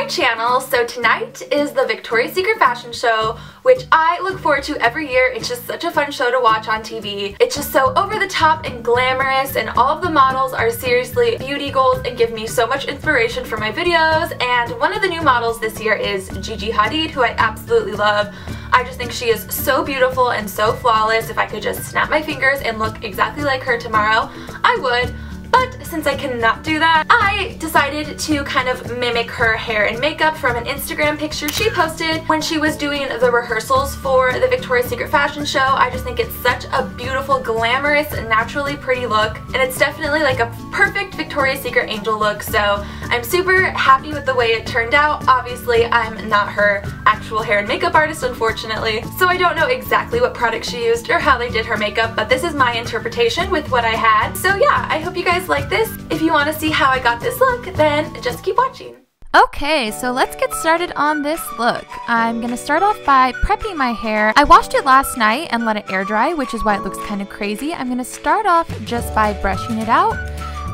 Channel. So tonight is the Victoria's Secret fashion show, which I look forward to every year. It's just such a fun show to watch on TV. It's just so over the top and glamorous, and all of the models are seriously beauty goals and give me so much inspiration for my videos. And one of the new models this year is Gigi Hadid, who I absolutely love. I just think she is so beautiful and so flawless. If I could just snap my fingers and look exactly like her tomorrow, I would. But since I cannot do that, I decided to kind of mimic her hair and makeup from an Instagram picture she posted when she was doing the rehearsals for the Victoria's Secret fashion show. I just think it's such a beautiful, glamorous, naturally pretty look, and it's definitely like a perfect Victoria's Secret angel look, so I'm super happy with the way it turned out. Obviously, I'm not her actual hair and makeup artist, unfortunately, so I don't know exactly what products she used or how they did her makeup, but this is my interpretation with what I had. So yeah, I hope you guys like this. If you want to see how I got this look, then just keep watching. Okay, so let's get started on this look. I'm going to start off by prepping my hair. I washed it last night and let it air dry, which is why it looks kind of crazy. I'm going to start off just by brushing it out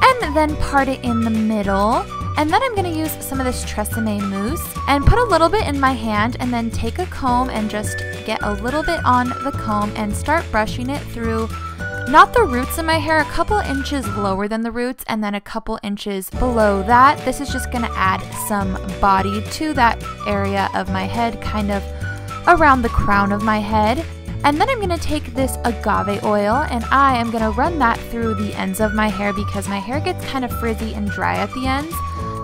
and then part it in the middle. And then I'm going to use some of this Tresemme mousse and put a little bit in my hand, and then take a comb and just get a little bit on the comb and start brushing it through, not the roots of my hair, a couple inches lower than the roots and then a couple inches below that. This is just going to add some body to that area of my head, kind of around the crown of my head. And then I'm going to take this agave oil and I am going to run that through the ends of my hair because my hair gets kind of frizzy and dry at the ends.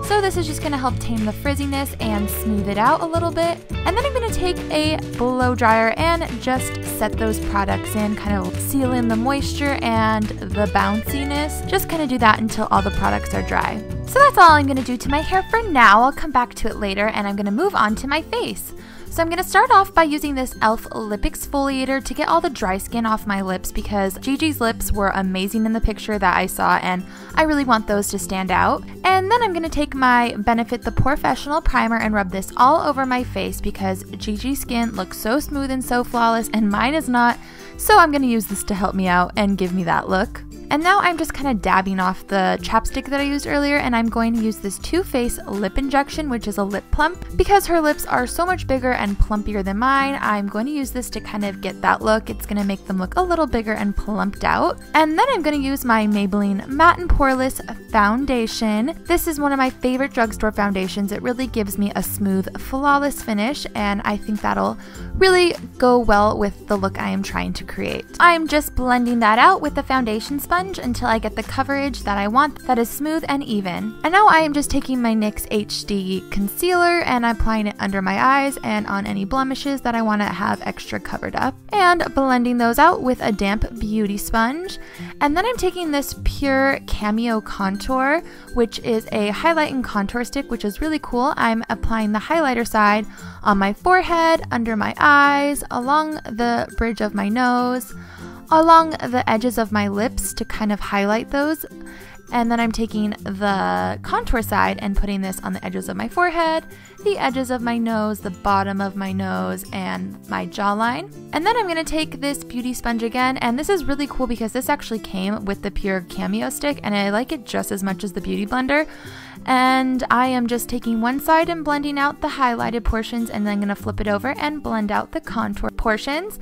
So this is just going to help tame the frizziness and smooth it out a little bit. And then I'm going to take a blow dryer and just set those products in, kind of seal in the moisture and the bounciness. Just kind of do that until all the products are dry. So that's all I'm going to do to my hair for now. I'll come back to it later, and I'm going to move on to my face. So I'm going to start off by using this e.l.f. lip exfoliator to get all the dry skin off my lips, because Gigi's lips were amazing in the picture that I saw and I really want those to stand out. And then I'm going to take my Benefit the Porefessional primer and rub this all over my face because Gigi's skin looks so smooth and so flawless and mine is not. So I'm going to use this to help me out and give me that look. And now I'm just kind of dabbing off the chapstick that I used earlier, and I'm going to use this Too Faced lip injection, which is a lip plump. Because her lips are so much bigger and plumpier than mine, I'm going to use this to kind of get that look. It's going to make them look a little bigger and plumped out. And then I'm going to use my Maybelline Matte and Poreless foundation. This is one of my favorite drugstore foundations. It really gives me a smooth, flawless finish, and I think that'll really go well with the look I am trying to create. I'm just blending that out with the foundation sponge until I get the coverage that I want that is smooth and even. And now I am just taking my NYX HD concealer and applying it under my eyes and on any blemishes that I want to have extra covered up, and blending those out with a damp beauty sponge. And then I'm taking this Pure Cameo Contour, which is a highlight and contour stick, which is really cool. I'm applying the highlighter side on my forehead, under my eyes, along the bridge of my nose, along the edges of my lips to kind of highlight those. And then I'm taking the contour side and putting this on the edges of my forehead, the edges of my nose, the bottom of my nose, and my jawline. And then I'm going to take this beauty sponge again, and this is really cool because this actually came with the Pure Cameo stick, and I like it just as much as the Beauty Blender. And I am just taking one side and blending out the highlighted portions, and then I'm going to flip it over and blend out the contour portions.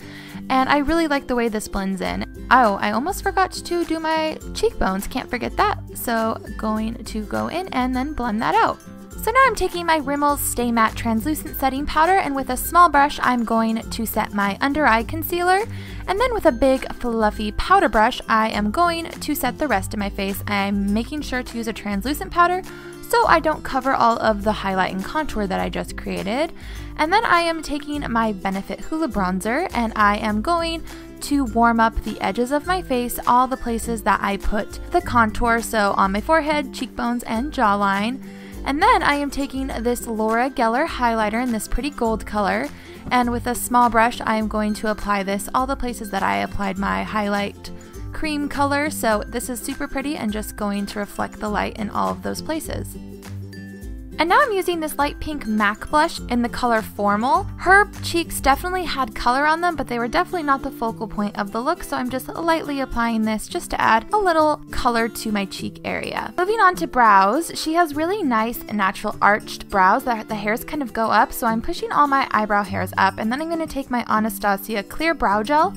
And I really like the way this blends in. Oh, I almost forgot to do my cheekbones. Can't forget that. So going to go in and then blend that out. So now I'm taking my Rimmel Stay Matte Translucent Setting Powder, and with a small brush I'm going to set my under eye concealer, and then with a big fluffy powder brush I am going to set the rest of my face. I'm making sure to use a translucent powder so I don't cover all of the highlight and contour that I just created. And then I am taking my Benefit Hoola Bronzer, and I am going to warm up the edges of my face, all the places that I put the contour, so on my forehead, cheekbones, and jawline. And then I am taking this Laura Geller highlighter in this pretty gold color, and with a small brush I am going to apply this all the places that I applied my highlight cream color. So this is super pretty and just going to reflect the light in all of those places. And now I'm using this light pink MAC blush in the color Formal. Her cheeks definitely had color on them, but they were definitely not the focal point of the look, so I'm just lightly applying this just to add a little color to my cheek area. Moving on to brows, she has really nice natural arched brows that the hairs kind of go up, so I'm pushing all my eyebrow hairs up, and then I'm going to take my Anastasia clear brow gel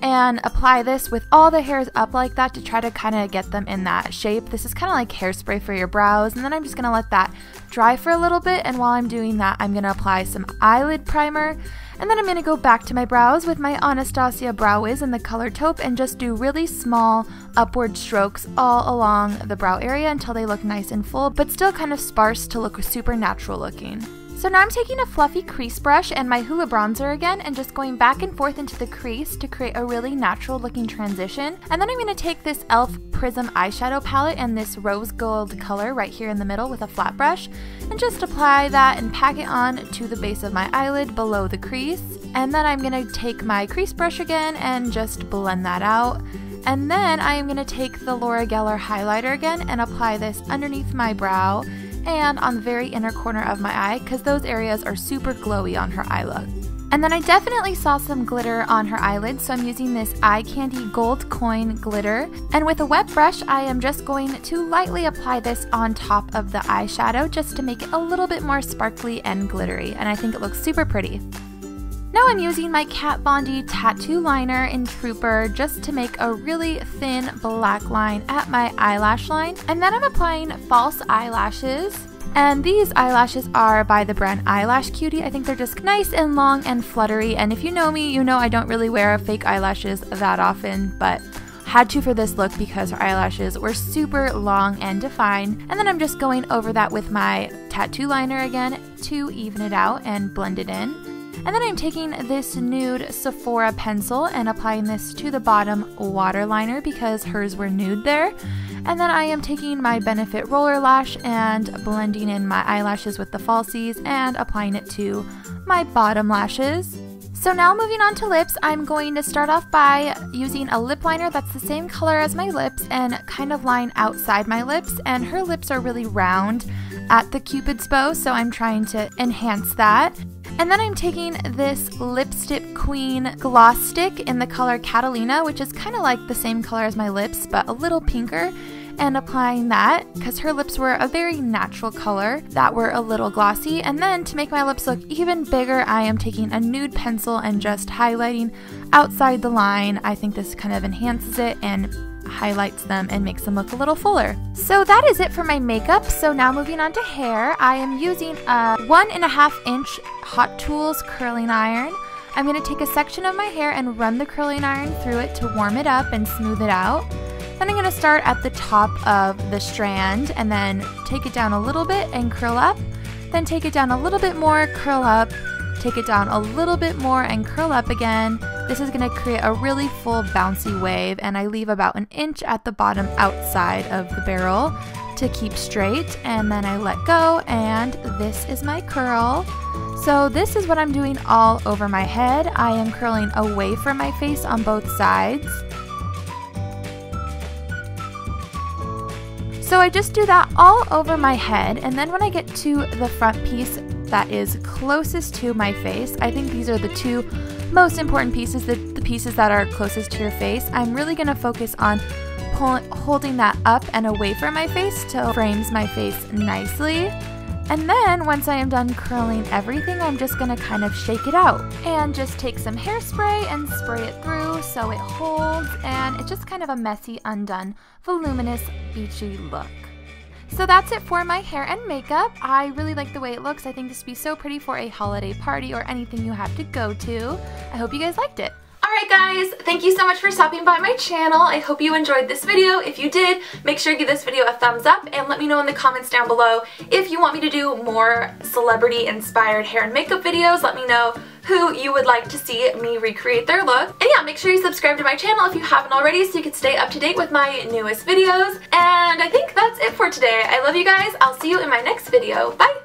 and apply this with all the hairs up like that to try to kind of get them in that shape. This is kind of like hairspray for your brows, and then I'm just going to let that dry for a little bit, and while I'm doing that, I'm going to apply some eyelid primer, and then I'm going to go back to my brows with my Anastasia Brow Wiz in the color taupe and just do really small upward strokes all along the brow area until they look nice and full, but still kind of sparse to look super natural looking. So now I'm taking a fluffy crease brush and my Hoola bronzer again and just going back and forth into the crease to create a really natural looking transition. And then I'm going to take this e.l.f. Prism eyeshadow palette and this rose gold color right here in the middle with a flat brush and just apply that and pack it on to the base of my eyelid below the crease. And then I'm going to take my crease brush again and just blend that out. And then I am going to take the Laura Geller highlighter again and apply this underneath my brow and on the very inner corner of my eye because those areas are super glowy on her eye look. And then I definitely saw some glitter on her eyelids, so I'm using this Eye Candy Gold Coin glitter. And with a wet brush, I am just going to lightly apply this on top of the eyeshadow just to make it a little bit more sparkly and glittery, and I think it looks super pretty. Now I'm using my Kat Von D tattoo liner in Trooper just to make a really thin black line at my eyelash line. And then I'm applying false eyelashes. And these eyelashes are by the brand Eyelash Cutie. I think they're just nice and long and fluttery. And if you know me, you know I don't really wear fake eyelashes that often, but had to for this look because her eyelashes were super long and defined. And then I'm just going over that with my tattoo liner again to even it out and blend it in. And then I'm taking this nude Sephora pencil and applying this to the bottom waterliner because hers were nude there. And then I am taking my Benefit Roller Lash and blending in my eyelashes with the falsies and applying it to my bottom lashes. So now moving on to lips, I'm going to start off by using a lip liner that's the same color as my lips and kind of line outside my lips. And her lips are really round at the Cupid's bow, so I'm trying to enhance that. And then I'm taking this Lipstick Queen gloss stick in the color Catalina, which is kind of like the same color as my lips, but a little pinker, and applying that because her lips were a very natural color that were a little glossy. And then to make my lips look even bigger, I am taking a nude pencil and just highlighting outside the line. I think this kind of enhances it and highlights them and makes them look a little fuller. So that is it for my makeup. So now moving on to hair, I am using a 1.5 inch Hot Tools curling iron. I'm going to take a section of my hair and run the curling iron through it to warm it up and smooth it out. Then I'm going to start at the top of the strand and then take it down a little bit and curl up. Then take it down a little bit more, curl up, take it down a little bit more and curl up again. This is going to create a really full bouncy wave, and I leave about 1 inch at the bottom outside of the barrel to keep straight, and then I let go, and this is my curl. So this is what I'm doing all over my head. I am curling away from my face on both sides. So I just do that all over my head, and then when I get to the front piece that is closest to my face, I think these are the two most important pieces, the pieces that are closest to your face. I'm really going to focus on holding that up and away from my face till it frames my face nicely. And then once I am done curling everything, I'm just going to kind of shake it out and just take some hairspray and spray it through so it holds, and it's just kind of a messy, undone, voluminous, beachy look. So that's it for my hair and makeup. I really like the way it looks. I think this would be so pretty for a holiday party or anything you have to go to. I hope you guys liked it. Alright guys, thank you so much for stopping by my channel. I hope you enjoyed this video. If you did, make sure you give this video a thumbs up and let me know in the comments down below if you want me to do more celebrity inspired hair and makeup videos. Let me know who you would like to see me recreate their look. And yeah, make sure you subscribe to my channel if you haven't already so you can stay up to date with my newest videos. And I think that's it for today. I love you guys. I'll see you in my next video. Bye!